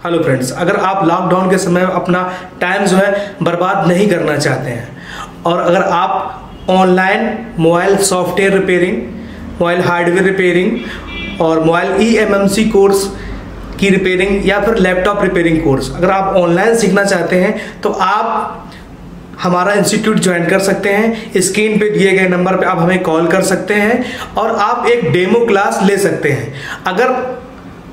Hello friends, अगर आप lockdown के समय अपना टाइम जो है बर्बाद नहीं करना चाहते हैं और अगर आप online mobile software repairing, mobile hardware repairing और मोबाइल ईएमएमसी कोर्स की रिपेयरिंग या फिर लैपटॉप रिपेयरिंग कोर्स अगर आप ऑनलाइन सीखना चाहते हैं तो आप हमारा इंस्टीट्यूट ज्वाइन कर सकते हैं। स्क्रीन पे दिए गए नंबर पे आप हमें कॉल कर सकते हैं और आप एक डेमो क्लास ले सकते हैं। अगर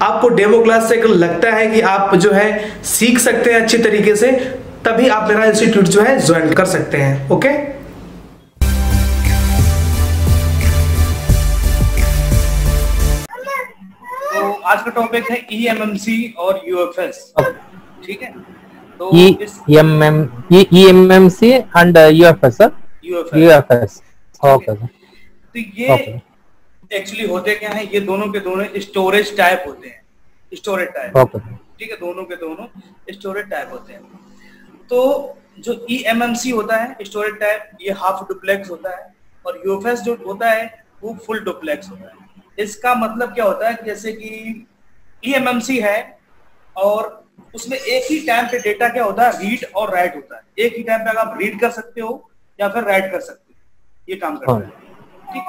आपको डेमो क्लास से लगता है कि आप जो है सीख सकते हैं अच्छी तरीके से, तभी आप मेरा इंस्टीट्यूट जो है ज्वाइन कर सकते हैं। ओके, तो आज का टॉपिक है ईएमएमसी और यूएफएस। ठीक है, तो EMMC and UFS sir. UFS. Okay. तो ये एक्चुअली होते क्या है, ये दोनों के दोनों स्टोरेज टाइप होते हैं, स्टोरेज टाइप। ठीक है, दोनों के दोनों स्टोरेज टाइप होते हैं। तो जो ईएमएमसी होता है स्टोरेज टाइप, ये हाफ डुप्लेक्स होता है, और यूएफएस जो होता है वो फुल डुप्लेक्स होता है। इसका मतलब क्या होता है, जैसे कि ईएमएमसी है और उसमें एक ही टाइम पे डेटा क्या होता है, रीड और राइट होता है। एक ही टाइम पे अगर आप रीड कर सकते हो या फिर राइट कर सकते हो, ये काम करता है। ठीक,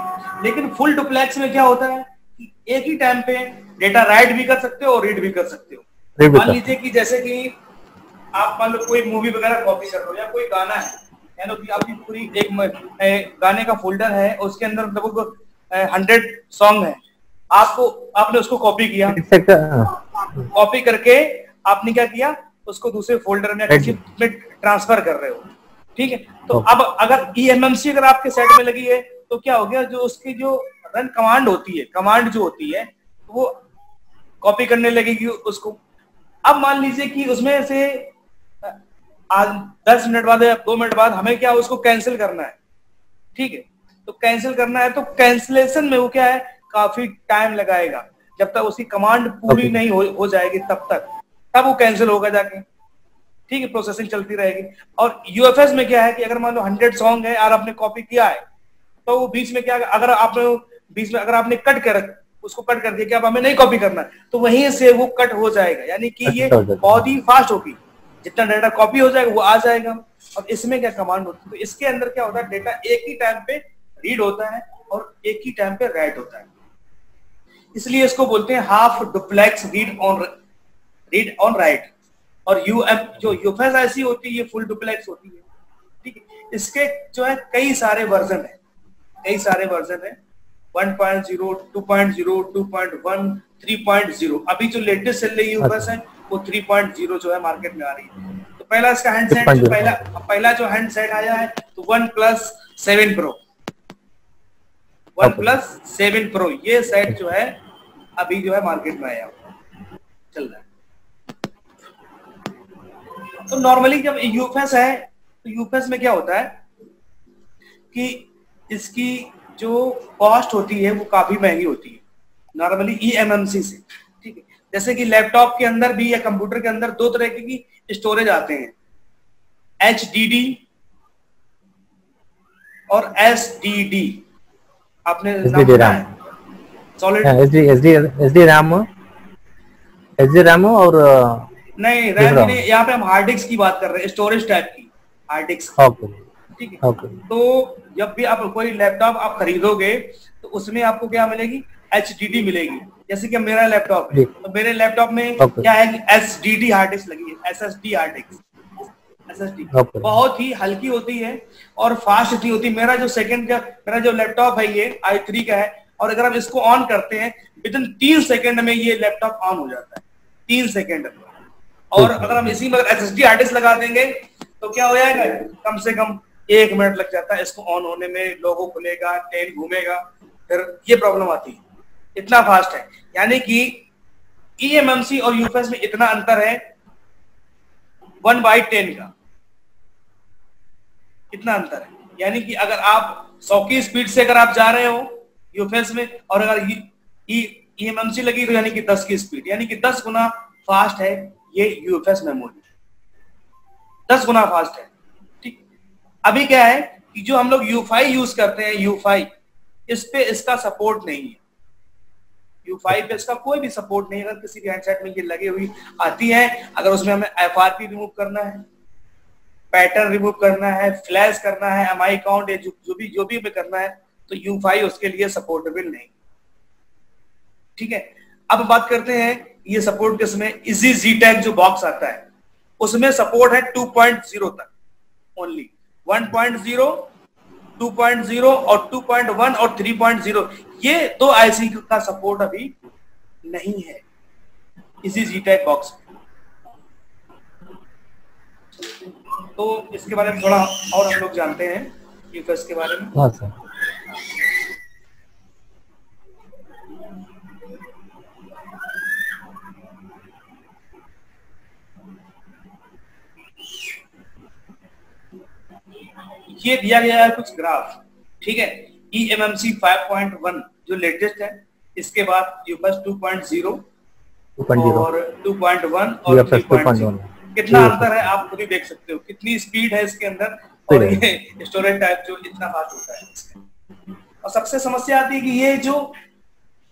लेकिन फुल डुप्लेक्स में क्या होता है कि एक ही टाइम पे डेटा राइट भी कर सकते हो और रीड भी कर सकते हो। मान लीजिए कि जैसे कि आप मान लो कोई मूवी वगैरह कॉपी कर रहे हो या कोई गाना है, यानी कि आपकी पूरी एक गाने का फोल्डर है, उसके अंदर लगभग 100 सॉन्ग है। आपने उसको कॉपी किया, कॉपी करके आपने क्या किया, उसको दूसरे फोल्डर में ट्रांसफर कर रहे हो। ठीक है, तो अब अगर ईएमएमसी अगर आपके सेट में लगी है तो क्या हो गया, जो उसकी जो रन कमांड होती है, कमांड जो होती है वो कॉपी करने लगेगी उसको। अब मान लीजिए कि उसमें से आज 10 मिनट बाद या 2 मिनट बाद हमें क्या उसको कैंसिल करना है। ठीक है, तो कैंसिल करना है तो कैंसिलेशन में वो क्या है, काफी टाइम लगाएगा। जब तक उसकी कमांड पूरी नहीं हो जाएगी तब वो कैंसिल होगा जाके। ठीक है, प्रोसेसिंग चलती रहेगी। और यूएफएस में क्या है कि अगर मान लो 100 सॉन्ग है और आपने कॉपी किया है, तो वो बीच में क्या, अगर आपने बीच में अगर आपने उसको कट कर दिया कि अब हमें नहीं कॉपी करना है, तो वहीं से वो कट हो जाएगा। यानी कि ये बहुत ही फास्ट होगी, जितना डाटा कॉपी हो जाएगा वो आ जाएगा। अब इसमें क्या कमांड होती है, तो इसके अंदर क्या होता है, डेटा एक ही टाइम पे रीड होता है और एक ही टाइम पे राइट होता है। इसलिए इसको बोलते हैं half duplex read on right. और जो यूएफएस ऐसी होती है, ये फुल डुप्लेक्स होती है। ठीक है, इसके जो है कई सारे वर्जन है, 1.0, 2.0, 2.1, 3.0। अभी जो लेटेस्ट चल रही यूएफएस है वो 3.0 जो है मार्केट में आ रही है। तो पहला इसका हैंडसेट पहला जो हैंडसेट आया है तो OnePlus 7 Pro, OnePlus 7 Pro ये सेट जो है अभी जो है मार्केट में आया चल रहा है। तो नॉर्मली जब यूएफएस है तो यूएफएस में क्या होता है कि इसकी जो कॉस्ट होती है वो काफी महंगी होती है नॉर्मली ईएमएमसी से। ठीक है, जैसे कि लैपटॉप के अंदर भी या कंप्यूटर के अंदर दो तरह की स्टोरेज आते हैं, HDD और SDD। आपने सॉलिड SD रैम और नहीं, रैम नहीं, यहाँ पे हम हार्ड डिस्क की बात कर रहे हैं, स्टोरेज टाइप की हार्ड डिस्क। ठीक है, तो जब भी आप कोई लैपटॉप आप खरीदोगे तो उसमें आपको क्या मिलेगी, HDD मिलेगी। जैसे कि मेरा लैपटॉप है तो मेरे लैपटॉप में क्या है कि SSD हार्ड डिस्क लगी है, SSD हार्ड डिस्क। SSD बहुत ही हल्की होती है और फास्ट होती है। मेरा जो लैपटॉप है ये i3 का है, और अगर हम इसको ऑन करते हैं विदिन 3 सेकंड में ये लैपटॉप ऑन हो जाता है, 3 सेकंड में। और अगर हम इसी में SSD हार्ड डिस्क लगा देंगे तो क्या हो जाएगा, कम से कम 1 मिनट लग जाता है इसको ऑन होने में। लोगो खुलेगा, टेन घूमेगा, फिर ये प्रॉब्लम आती है, इतना फास्ट है। यानी कि ईएमएमसी और यूएफएस में इतना अंतर है 1/10 का, इतना अंतर है। यानी कि अगर आप 100 की स्पीड से अगर आप जा रहे हो यूएफएस में, और अगर ईएमएमसी लगी तो यानी कि 10 की स्पीड, यानी कि 10 गुना फास्ट है ये यूएफएस मेमोरी, 10 गुना फास्ट है। ठीक, अभी क्या है कि जो हम लोग U5 यूज करते हैं, U5 इस पे इसका सपोर्ट नहीं है। U5 पे इसका कोई भी सपोर्ट नहीं है। अगर किसी भी हैंडसेट में ये लगी हुई आती है, अगर उसमें हमें FRP रिमूव करना है, पैटर्न रिमूव करना है, फ्लैश करना है, MI काउंट जो भी हमें करना है, तो U5 उसके लिए सपोर्टेबल नहीं। ठीक है, अब बात करते हैं ये सपोर्ट किसमें, इजी Gtag जो बॉक्स आता है उसमें सपोर्ट है 2.0 तक ओनली। 1.0, 2.0 और 2.1 और 3.0 ये 2 IC का सपोर्ट अभी नहीं है इसी Gtag बॉक्स में। तो इसके बारे में थोड़ा और हम लोग जानते हैं UFS के बारे में। हाँ सर। ये दिया गया है कुछ ग्राफ, ठीक है। eMMC 5.1 जो लेटेस्ट है, इसके बाद UFS 2.0 और 2.1 और 3.0 कितना अंतर है आप खुद ही देख सकते हो, कितनी स्पीड है इसके अंदर, और ये स्टोरेज टाइप जो इतना फास्ट होता है इसमें। और सबसे समस्या आती है कि ये जो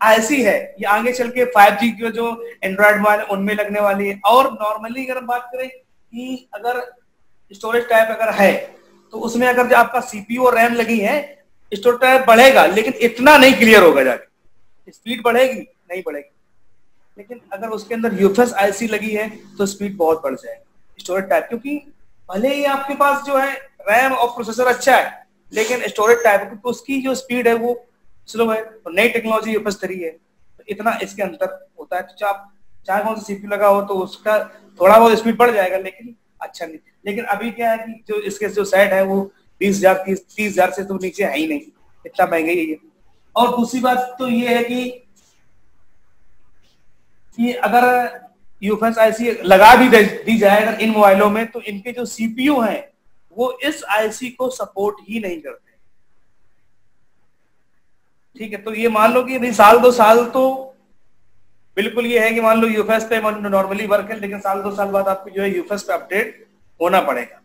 IC है ये आगे चल के 5G के जो एंड्रॉइड मोबाइल उनमें लगने वाली है। और नॉर्मली अगर हम बात करें कि अगर स्टोरेज टाइप अगर है तो उसमें अगर जो आपका CPU और रैम लगी है, स्टोरेज टाइप बढ़ेगा लेकिन इतना नहीं क्लियर होगा, जाके स्पीड बढ़ेगी नहीं बढ़ेगी। लेकिन अगर उसके अंदर UFS IC लगी है तो स्पीड बहुत बढ़ जाएगी स्टोरेज टाइप, क्योंकि भले ही आपके पास जो है रैम और प्रोसेसर अच्छा है लेकिन स्टोरेज टाइप उसकी जो स्पीड है वो स्लो है। और नई टेक्नोलॉजी UFS 3 है, तो इतना इसके अंतर होता है। तो आप चाहे कौन सा CPU लगा हो तो उसका थोड़ा बहुत स्पीड बढ़ जाएगा लेकिन अच्छा नहीं। लेकिन अभी क्या है कि जो इसके जो सेट है वो 20,000 30,000 से तो नीचे है ही नहीं, इतना महंगा ही है। और दूसरी बात तो ये है कि अगर UFS IC लगा भी दी जाए अगर इन मोबाइलों में, तो इनके जो CPU हैं वो इस IC को सपोर्ट ही नहीं करते। ठीक है, तो ये मान लो कि साल 2 साल तो बिल्कुल ये है कि मान लो UFS पे नॉर्मली वर्क है, लेकिन साल 2 साल बाद आपको जो है UFS पे अपडेट होना पड़ेगा,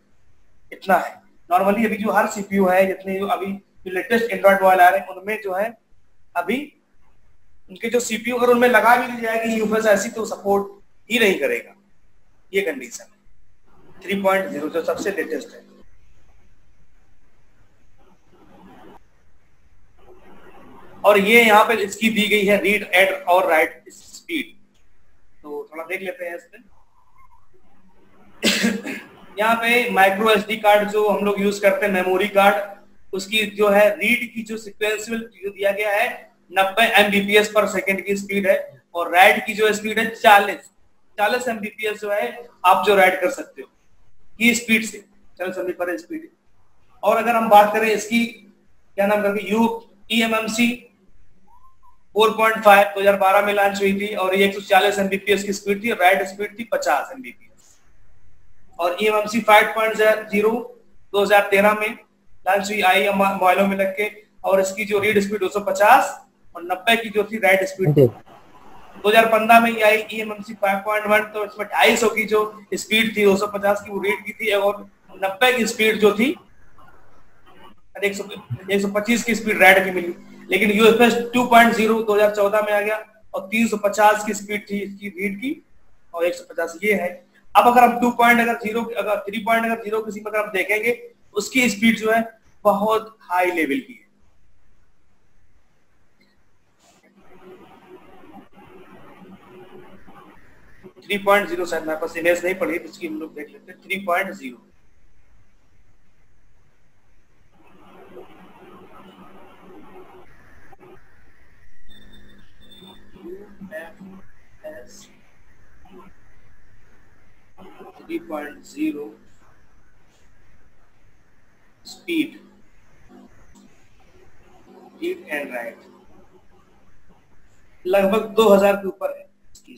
इतना है। नॉर्मली अभी जो हर CPU है, जितने जो अभी जो लेटेस्ट एंड्रॉइड मोबाइल आ रहे हैं उनमें जो है अभी उनके जो CPU अगर उनमें लगा भी दी जाएगी UFS IC तो सपोर्ट ही नहीं करेगा, ये कंडीशन है 3.0 जो सबसे लेटेस्ट है। और ये यहाँ पे इसकी दी गई है रीड एड और राइट स्पीड, तो थोड़ा देख लेते हैं इसमें। यहाँ पे माइक्रो SD कार्ड जो हम लोग यूज करते हैं, मेमोरी कार्ड, उसकी जो है रीड की जो सिक्वेंशियल जो दिया गया है 90 Mbps पर सेकंड की स्पीड है, और राइट की जो स्पीड है 40 Mbps जो है आप जो राइट कर सकते हो की स्पीड से 40 Mbps पर स्पीड। और अगर हम बात करें इसकी क्या नाम करके eMMC 4.5 2012 में लॉन्च हुई थी, और ये 140 Mbps की स्पीड थी, राइट स्पीड थी 50 Mbps। और eMMC 5.0 2013 में लॉन्च हुई, आई मोबाइलों में लग के, और इसकी जो रीड स्पीड 250 और 90 की जो थी राइट स्पीड। 2015 में ये आई eMMC 5.1, तो इसमें 250 की जो स्पीड थी 250 की वो रीड की थी, और 90 की स्पीड जो थी 125 की स्पीड राइट की मिली। लेकिन UFS 2.0 2014 में आ गया और 350 की स्पीड थी इसकी रीड की और 150 ये है। अब अगर हम 2.0 अगर 3.0 किसी में अगर हम देखेंगे उसकी स्पीड जो है बहुत हाई लेवल की है। थ्री 3.0 शायद मेरे पास इमेज नहीं पड़ी, इसकी हम लोग देख लेते हैं 3.0। स्पीड रीड एंड राइट लगभग 2000 के ऊपर है इसकी।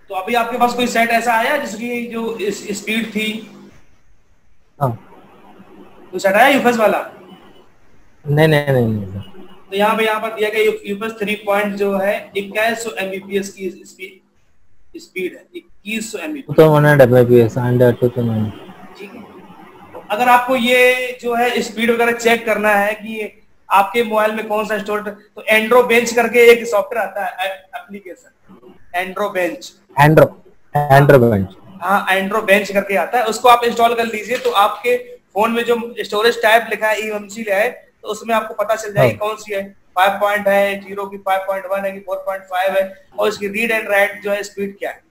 तो अभी आपके पास कोई सेट ऐसा आया जिसकी जो स्पीड थी? तो सेट आया UFS वाला? नहीं। तो यहाँ पर दिया गया UFS 3 जो है 2100 Mbps की स्पीड है, 2100 Mbps। तो 100 Mbps अंडर 2 ठीक है। तो अगर आपको ये जो है स्पीड वगैरह चेक करना है कि आपके मोबाइल में कौन सा स्टोर, तो एंड्रो बेंच करके एक सॉफ्टवेयर आता है एप्लीकेशन, एंड्रो बेंच, हाँ एंड्रो बेंच करके आता है, उसको आप इंस्टॉल कर लीजिए। तो आपके फोन में जो स्टोरेज टाइप लिखा है eMMC है, तो उसमें आपको पता चल जाएगी कौन सी है, 5 पॉइंट है, 0 की 5.1 है कि 4.5 है, और इसकी रीड एंड राइट जो है स्पीड क्या है।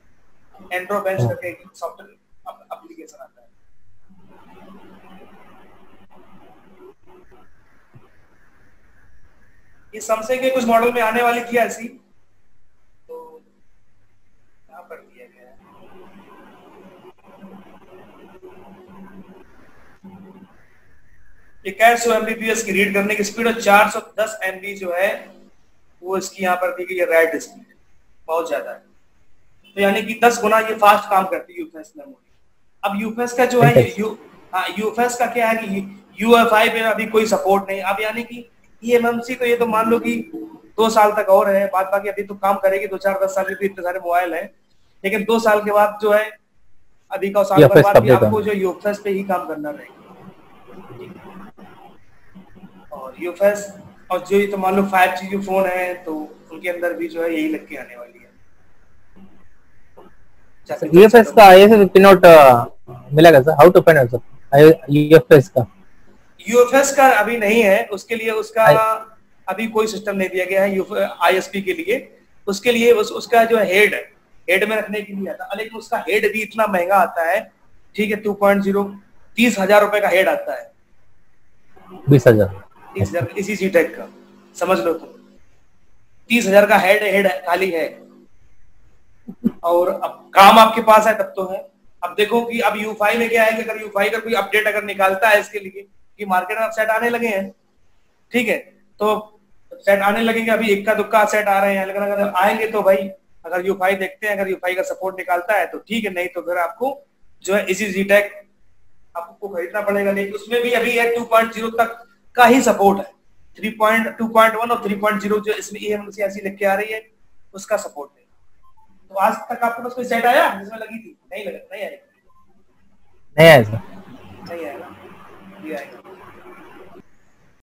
एंड्रो बेंच करके सॉफ्टवेयर एप्लीकेशन आता है। ये सैमसंग के कुछ मॉडल में आने वाली थी ऐसी, तो यहाँ पर दिया गया है। ये 150 Mbps की रीड करने की स्पीड और 410 MB जो है वो इसकी यहाँ पर दी गई है राइट स्पीड, बहुत ज्यादा है। तो यानी कि 10 गुना ये फास्ट काम करती है यूफेस मेमोरी। अब यूफेस का जो है यूफेस का क्या है कि UEFI पे अभी कोई सपोर्ट नहीं। अब यानी कि eMMC तो ये तो मान लो कि 2 साल तक और है, बाद बाकी अभी तो काम करेगी 2-4-10 साल के, इतने सारे मोबाइल है, लेकिन 2 साल के बाद जो है अभी का साल भर बाद भी आपको जो यूफेस पे ही काम करना रहेगा। और यूफेस और जो ये तो मान लो 5G जो फोन है तो उनके अंदर भी जो है यही लग के आने वाली है। यूएफएस का IFFI पिनआउट मिलेगा sir? How to find out sir UFS का? यूएफएस का अभी नहीं है, उसके लिए उसका अभी कोई सिस्टम नहीं दिया गया है ISP के लिए। उसके लिए उसका जो हेड है, हेड में रखने के लिए आता है, लेकिन उसका हेड भी इतना महंगा आता है, ठीक है, 2.0 30,000 रुपए का हेड आता है। 20,000 इसी Gtech का समझ लो तुम, 30,000 का हेड खाली है। और अब काम आपके पास है तब तो है। अब देखो कि अब UEFI में क्या है कि अगर UEFI का कोई अपडेट अगर निकालता है इसके लिए कि मार्केट में सेट आने लगे हैं, ठीक है, तो सेट आने लगेंगे, अभी इक्का दुक्का सेट आ रहे हैं, लेकिन अगर आएंगे तो भाई अगर UEFI देखते हैं, अगर UEFI का सपोर्ट निकालता है तो ठीक है, नहीं तो फिर आपको जो है इसी Gtech आपको खरीदना पड़ेगा। नहीं उसमें भी अभी है 2.0 तक का ही सपोर्ट है, 2.1 और 3.0 जो इसमें eMMC ऐसी लिख के आ रही है उसका सपोर्ट है। तो आज तक आपके पास कोई सेट आया जिसमें लगी थी? नहीं लगा, नहीं आया सर।